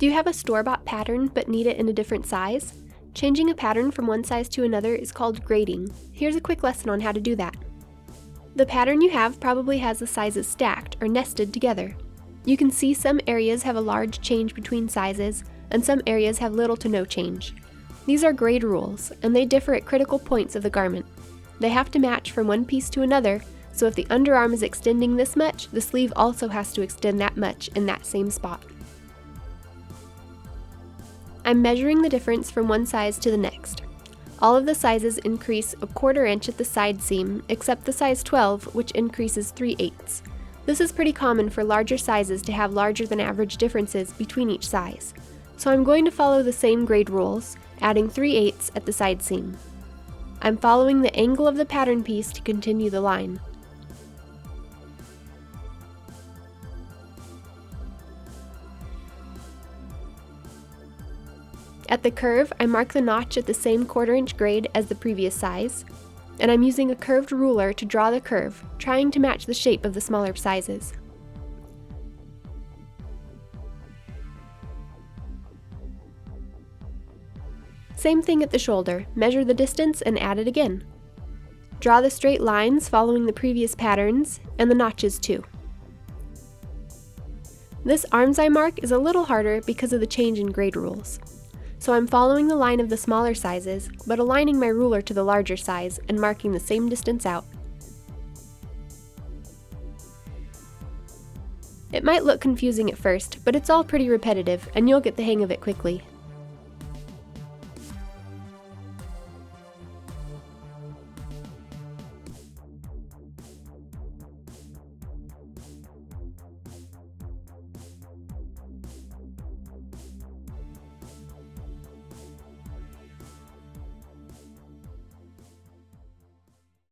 Do you have a store-bought pattern but need it in a different size? Changing a pattern from one size to another is called grading. Here's a quick lesson on how to do that. The pattern you have probably has the sizes stacked or nested together. You can see some areas have a large change between sizes, and some areas have little to no change. These are grade rules, and they differ at critical points of the garment. They have to match from one piece to another, so if the underarm is extending this much, the sleeve also has to extend that much in that same spot. I'm measuring the difference from one size to the next. All of the sizes increase 1/4 inch at the side seam, except the size 12, which increases 3/8. This is pretty common for larger sizes to have larger than average differences between each size. So I'm going to follow the same grade rules, adding 3/8 at the side seam. I'm following the angle of the pattern piece to continue the line. At the curve, I mark the notch at the same 1/4 inch grade as the previous size, and I'm using a curved ruler to draw the curve, trying to match the shape of the smaller sizes. Same thing at the shoulder, measure the distance and add it again. Draw the straight lines following the previous patterns, and the notches too. This arm's eye mark is a little harder because of the change in grade rules. So I'm following the line of the smaller sizes, but aligning my ruler to the larger size and marking the same distance out. It might look confusing at first, but it's all pretty repetitive, and you'll get the hang of it quickly.